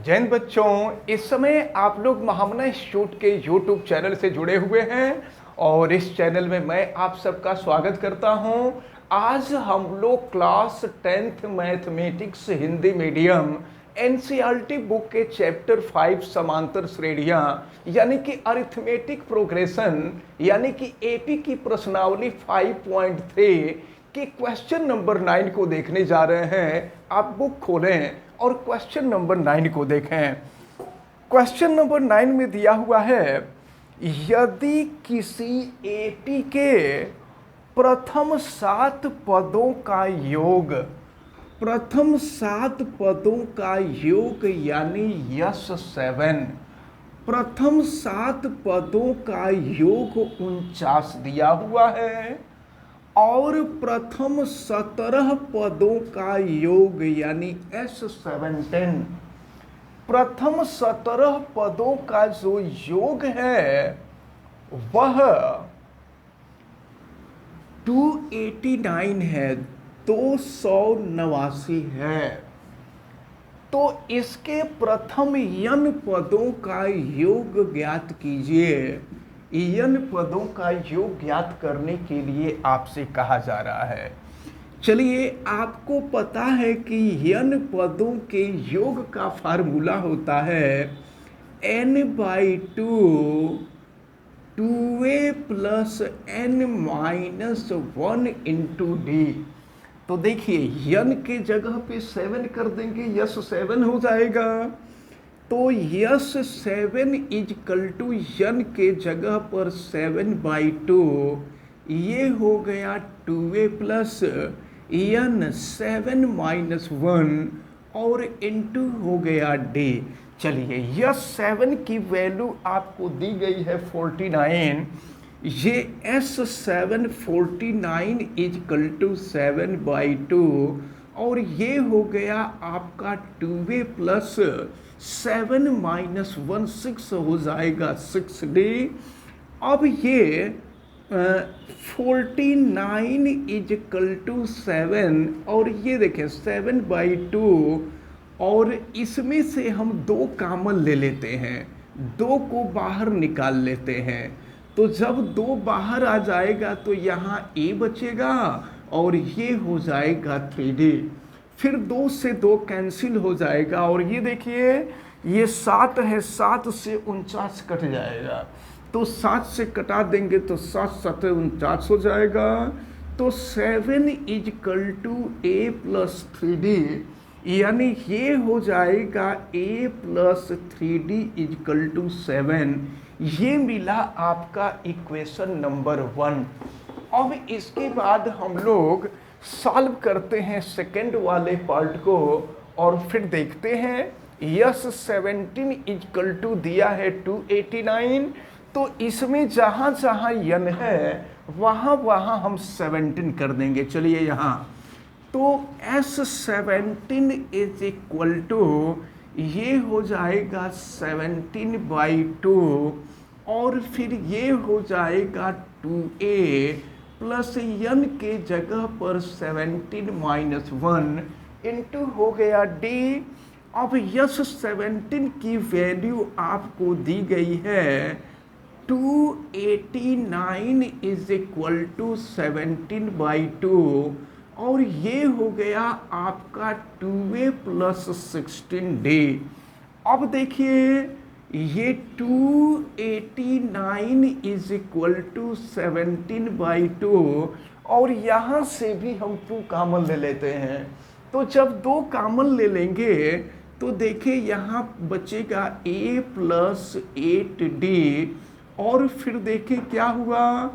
जैन बच्चों, इस समय आप लोग महामना इंस्टीट्यूट के यूट्यूब चैनल से जुड़े हुए हैं और इस चैनल में मैं आप सबका स्वागत करता हूं। आज हम लोग class 10th mathematics Hindi medium NCERT book के चैप्टर 5 समांतर श्रेणियां यानी कि अरिथमेटिक प्रोग्रेशन यानी कि एपी की प्रश्नावली 5.3 के क्वेश्चन नंबर 9 को देखने जा रहे हैं। आप बुक खोलें और क्वेश्चन नंबर 9 को देखें। क्वेश्चन नंबर 9 में दिया हुआ है, यदि किसी एपी के प्रथम 7 पदों का योग यानी यस 7 प्रथम 7 पदों का योग 49 दिया हुआ है और प्रथम 17 पदों का योग यानी S17 प्रथम 17 पदों का जो योग है वह 289 है, 289 है। तो इसके प्रथम n पदों का योग ज्ञात कीजिए। n पदों का योग ज्ञात करने के लिए आपसे कहा जा रहा है। चलिए, आपको पता है कि n पदों के योग का फार्मूला होता है n/2 2a plus n-1 into D. तो देखिए, n के जगह पे 7 कर देंगे, यस 7 हो जाएगा। तो यस 7 इजकल टू n के जगह पर 7/2, ये हो गया 2a प्लस n 7-1 और इंटू हो गया d। चलिए, यस 7 की वैल्यू आपको दी गई है 49। ये S7 49 इजकल टू 7/2 और ये हो गया आपका 2a प्लस 7-1 6 हो जाएगा 6d। अब ये 49 इजकल टू 7 और ये देखें 7/2 और इसमें से हम 2 कॉमन ले लेते हैं, 2 को बाहर निकाल लेते हैं। तो जब 2 बाहर आ जाएगा तो यहाँ a बचेगा और ये हो जाएगा 3d। फिर 2 से 2 कैंसिल हो जाएगा और ये देखिए, ये 7 है, 7 से 49 कट जाएगा। तो 7 से कटा देंगे तो 7-7 49 हो जाएगा। तो 7 is equal to a plus 3d यानी ये हो जाएगा a plus 3d is equal to 7। ये मिला आपका इक्वेशन नंबर 1। अब इसके बाद हम लोग सॉल्व करते हैं सेकंड वाले पार्ट को और फिर देखते हैं। यस 17 इजकल टू दिया है 289, तो इसमें जहाँ जहाँ n है वहाँ वहाँ हम 17 कर देंगे। चलिए यहाँ तो S17 इज इक्वल टू ये हो जाएगा 17/2 और फिर ये हो जाएगा 2a प्लस n के जगह पर 17-1 इंटू हो गया d। अब यस 17 की वैल्यू आपको दी गई है 289 इज इक्वल टू 17/2 और ये हो गया आपका 2a प्लस 16d। अब देखिए, ये 289 इज इक्वल टू 17/2 और यहाँ से भी हम 2 कॉमन ले लेते हैं। तो जब 2 कॉमन ले लेंगे तो देखिए यहाँ बचेगा a प्लस 8d और फिर देखिए क्या हुआ,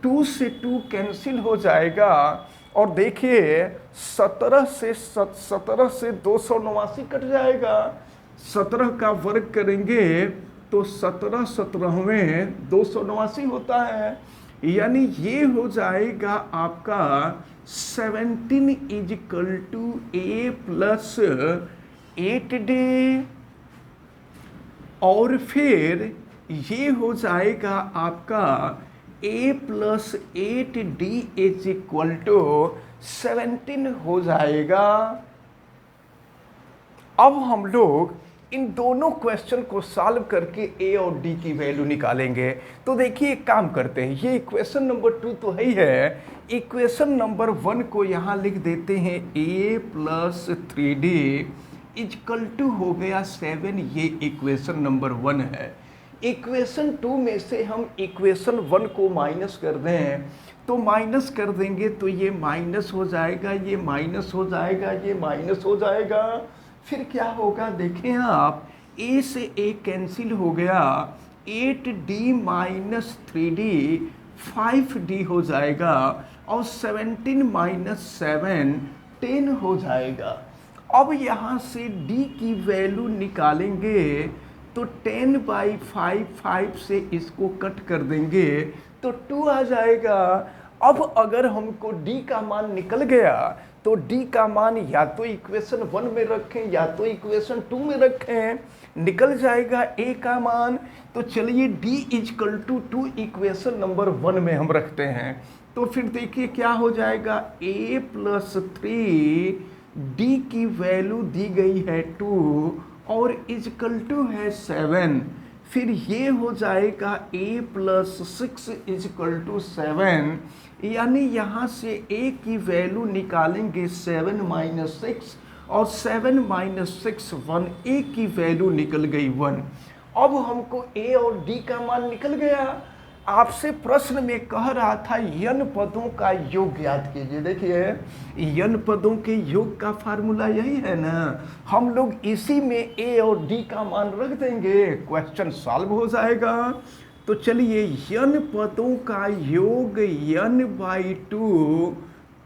2 से 2 कैंसिल हो जाएगा और देखिए 17 से 289 कट जाएगा। 17 का वर्ग करेंगे तो 17-17 289 होता है, यानी ये हो जाएगा आपका 17 is equal to a plus 8d और फिर ये हो जाएगा आपका a plus 8d is equal to 17 हो जाएगा। अब हम लोग इन दोनों क्वेश्चन को सॉल्व करके ए और डी की वैल्यू निकालेंगे। तो देखिए एक काम करते हैं, ये इक्वेशन नंबर 2 तो है ही है, इक्वेशन नंबर 1 को यहाँ लिख देते हैं a plus 3d is equal to हो गया 7, ये इक्वेशन नंबर 1 है। इक्वेशन 2 में से हम इक्वेशन 1 को माइनस कर दें तो माइनस कर देंगे तो ये माइनस हो जाएगा, ये माइनस हो जाएगा, ये माइनस हो जाएगा। फिर क्या होगा देखें आप, a से a कैंसिल हो गया, 8d माइनस 3d 5d हो जाएगा और 17 माइनस 7 10 हो जाएगा। अब यहाँ से d की वैल्यू निकालेंगे तो 10/5 5 से इसको कट कर देंगे तो 2 आ जाएगा। अब अगर हमको d का मान निकल गया तो d का मान या तो इक्वेशन 1 में रखें या तो इक्वेशन 2 में रखें, निकल जाएगा a का मान। तो चलिए d is equal to 2 equation number 1 में हम रखते हैं। तो फिर देखिए क्या हो जाएगा, a प्लस 3 d की वैल्यू दी गई है 2 और इजकल टू है 7। फिर ये हो जाएगा a प्लस 6 इजकल टू 7, यानी यहाँ से a की वैल्यू निकालेंगे 7 माइनस 6 और 7 माइनस 6 1, a की वैल्यू निकल गई 1। अब हमको a और d का मान निकल गया। आपसे प्रश्न में कह रहा था n पदों का योग ज्ञात कीजिए। देखिए n पदों के योग का फार्मूला यही है ना, हम लोग इसी में a और d का मान रख देंगे, क्वेश्चन सॉल्व हो जाएगा। तो चलिए n पदों का योग n/2,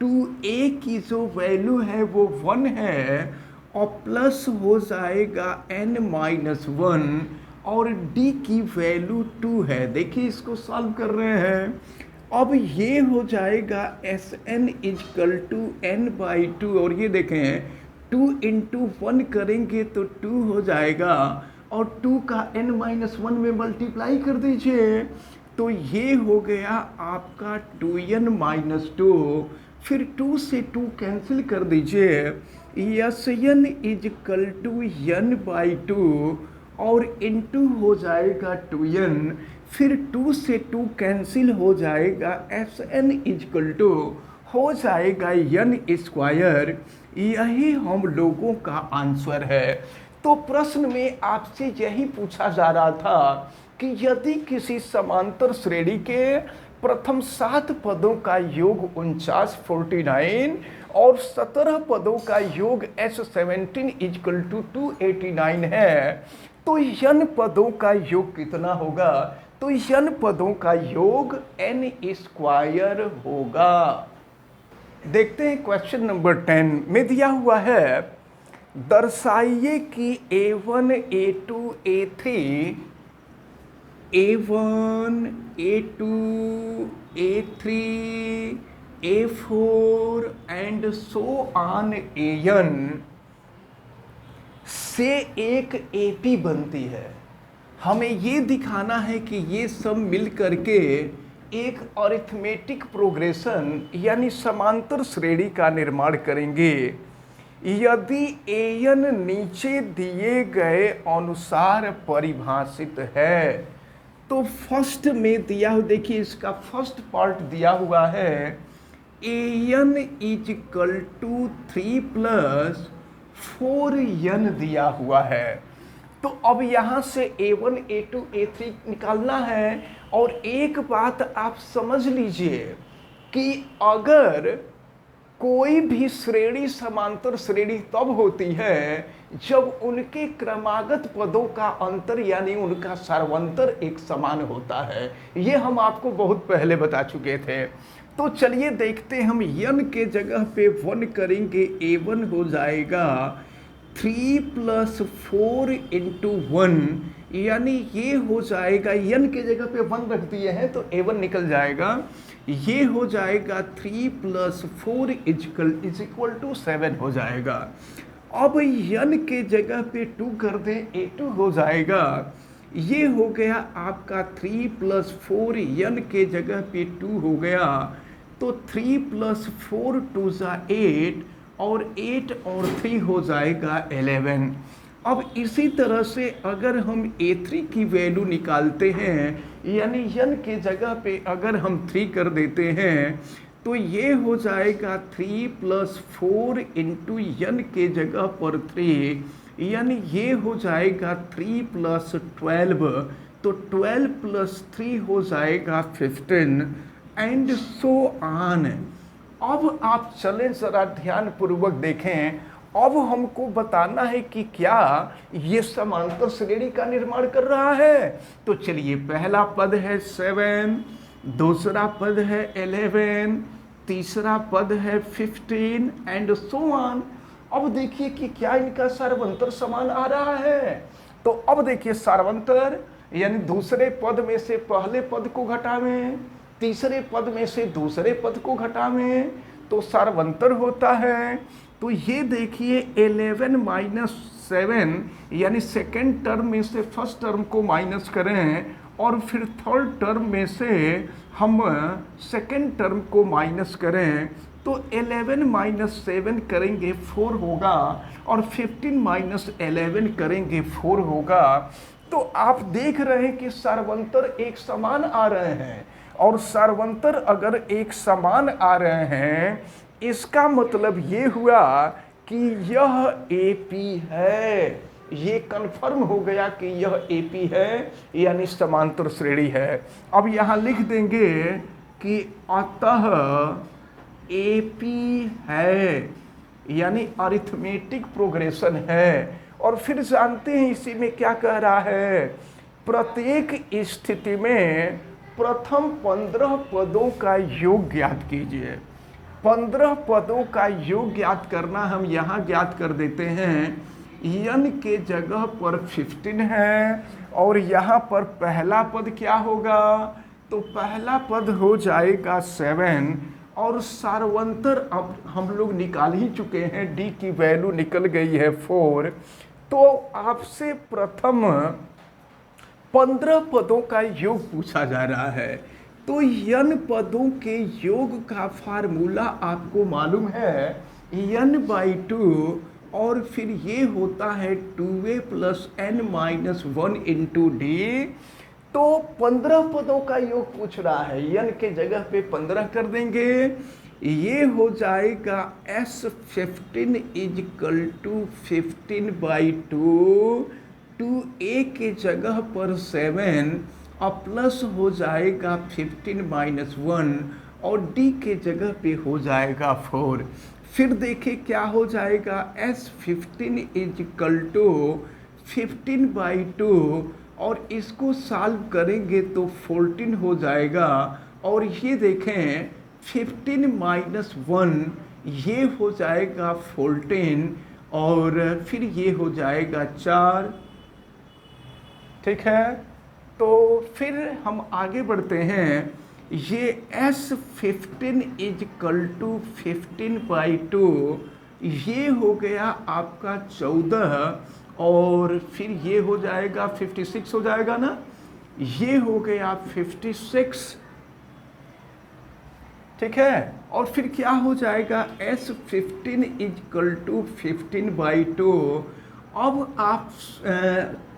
2a की जो वैल्यू है वो 1 है और प्लस हो जाएगा n-1 और d की वैल्यू 2 है। देखिए इसको सॉल्व कर रहे हैं। अब ये हो जाएगा Sn इजकल टू n/2 और ये देखें 2 इंटू 1 करेंगे तो 2 हो जाएगा और 2 का n-1 में मल्टीप्लाई कर दीजिए तो ये हो गया आपका 2n-2। फिर 2 से 2 कैंसिल कर दीजिए, Sn इजकल टू n/2 और इंटू हो जाएगा 2n। फिर 2 से 2 कैंसिल हो जाएगा, Sn इजकल टू हो जाएगा n स्क्वायर। यही हम लोगों का आंसर है। तो प्रश्न में आपसे यही पूछा जा रहा था कि यदि किसी समांतर श्रेणी के प्रथम 7 पदों का योग 49 49 और 17 पदों का योग S17 इजकल टू 289 है तो n पदों का योग कितना होगा? तो n पदों का योग n स्क्वायर होगा। देखते हैं क्वेश्चन नंबर 10 में दिया हुआ है, दर्शाइए कि a1 a2 a3 a1 a2 a3 a4 and so on an से एक AP बनती है। हमें ये दिखाना है कि ये सब मिल करके एक अरिथमेटिक प्रोग्रेशन यानी समांतर श्रेणी का निर्माण करेंगे। यदि an नीचे दिए गए अनुसार परिभाषित है तो फर्स्ट में दिया हुआ, देखिए इसका फर्स्ट पार्ट दिया हुआ है an is equal to 3 plus 4n दिया हुआ है। तो अब यहाँ से a1 a2 a3 निकालना है। और एक बात आप समझ लीजिए कि अगर कोई भी श्रेणी समांतर श्रेणी तब होती है जब उनके क्रमागत पदों का अंतर यानी उनका सर्वांतर एक समान होता है। ये हम आपको बहुत पहले बता चुके थे। तो चलिए देखते हम n के जगह पे 1 करेंगे, a1 हो जाएगा 3 प्लस 4 इंटू 1, यानी ये हो जाएगा, n के जगह पे 1 रख दिए हैं तो a1 निकल जाएगा। ये हो जाएगा 3 प्लस 4 इज इक्वल टू 7 हो जाएगा। अब n के जगह पे 2 कर दें, a2 हो जाएगा। ये हो गया आपका 3 प्लस 4, n के जगह पे 2 हो गया तो 3 प्लस 4 2 8 और 8 और 3 हो जाएगा 11। अब इसी तरह से अगर हम a3 की वैल्यू निकालते हैं, यानी n के जगह पे अगर हम 3 कर देते हैं, तो ये हो जाएगा 3 + 4 इंटू n के जगह पर 3, यानी ये हो जाएगा 3 + 12, तो 12 + 3 हो जाएगा 15 एंड सो ऑन। अब आप चलें जरा ध्यान पूर्वक देखें। अब हमको बताना है कि क्या ये समांतर श्रेणी का निर्माण कर रहा है। तो चलिए, पहला पद है 7, दूसरा पद है 11, तीसरा पद है 15 एंड सो ऑन। अब देखिए कि क्या इनका सार्वंतर समान आ रहा है। तो अब देखिए सार्वंतर, यानी दूसरे पद में से पहले पद को घटावें, तीसरे पद में से दूसरे पद को घटावें, तो सार्वंतर होता है। तो ये देखिए 11 - 7, यानी सेकेंड टर्म में से फर्स्ट टर्म को माइनस करें और फिर थर्ड टर्म में से हम सेकेंड टर्म को माइनस करें, तो 11 - 7 करेंगे 4 होगा और 15 - 11 करेंगे 4 होगा। तो आप देख रहे हैं कि सार्वंतर एक समान आ रहे हैं, और सार्वंतर अगर एक समान आ रहे हैं, इसका मतलब ये हुआ कि यह AP है। ये कन्फर्म हो गया कि यह AP है, यानी समांतर श्रेणी है। अब यहाँ लिख देंगे कि अतः AP है, यानी अरिथमेटिक प्रोग्रेशन है। और फिर जानते हैं इसी में क्या कह रहा है, प्रत्येक स्थिति में प्रथम 15 पदों का योग ज्ञात कीजिए। 15 पदों का योग ज्ञात करना हम यहाँ ज्ञात कर देते हैं। n के जगह पर 15 है और यहाँ पर पहला पद क्या होगा, तो पहला पद हो जाएगा 7 और सार्वंतर अब हम लोग निकाल ही चुके हैं, d की वैल्यू निकल गई है 4। तो आपसे प्रथम 15 पदों का योग पूछा जा रहा है। तो n पदों के योग का फार्मूला आपको मालूम है, n/2, और फिर ये होता है 2a + n - 1 इंटू d। तो 15 पदों का योग पूछ रहा है, n के जगह पे 15 कर देंगे, ये हो जाएगा S15 = 15/2, 2a के जगह पर 7 और प्लस हो जाएगा 15 - 1 और d के जगह पे हो जाएगा 4। फिर देखिए क्या हो जाएगा, S15 = 15/2 और इसको सॉल्व करेंगे तो 14 हो जाएगा। और ये देखें 15 - 1, ये हो जाएगा 14 और फिर ये हो जाएगा 4। ठीक है, तो फिर हम आगे बढ़ते हैं। ये S15 = 15/2, ये हो गया आपका 14 और फिर ये हो जाएगा 56 हो जाएगा ना, ये हो गया 56। ठीक है, और फिर क्या हो जाएगा, S15 = 15/2। अब आप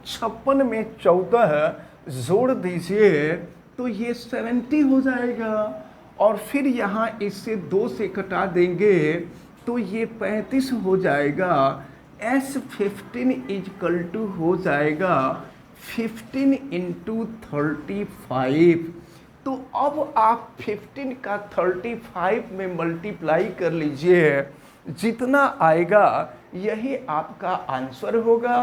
56 में 14 जोड़ दीजिए तो ये 70 हो जाएगा, और फिर यहाँ इससे 2 से घटा देंगे तो ये 35 हो जाएगा। S15 = हो जाएगा 15 × 35। तो अब आप 15 का 35 में मल्टीप्लाई कर लीजिए, जितना आएगा यही आपका आंसर होगा।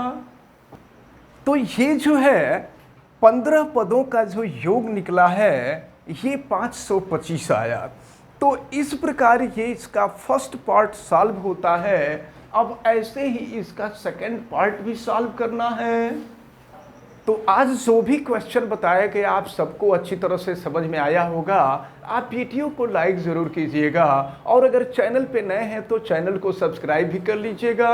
तो ये जो है 15 पदों का जो योग निकला है ये 525 आया। तो इस प्रकार ये इसका फर्स्ट पार्ट सॉल्व होता है। अब ऐसे ही इसका सेकंड पार्ट भी सॉल्व करना है। तो आज जो भी क्वेश्चन बताया गया आप सबको अच्छी तरह से समझ में आया होगा। आप वीडियो को लाइक ज़रूर कीजिएगा और अगर चैनल पे नए हैं तो चैनल को सब्सक्राइब भी कर लीजिएगा।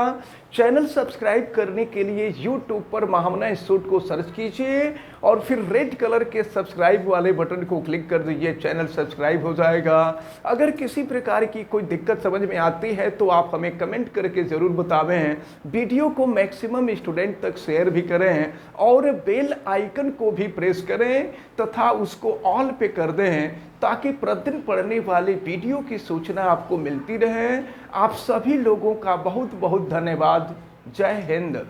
चैनल सब्सक्राइब करने के लिए यूट्यूब पर महामना इंस्टीट्यूट को सर्च कीजिए और फिर रेड कलर के सब्सक्राइब वाले बटन को क्लिक कर दीजिए, चैनल सब्सक्राइब हो जाएगा। अगर किसी प्रकार की कोई दिक्कत समझ में आती है तो आप हमें कमेंट करके ज़रूर बतावें। वीडियो को मैक्सिमम स्टूडेंट तक शेयर भी करें और बेल आइकन को भी प्रेस करें तथा उसको ऑल पे कर दें ताकि प्रतिदिन पढ़ने वाली वीडियो की सूचना आपको मिलती रहे। आप सभी लोगों का बहुत बहुत धन्यवाद। जय हिंद।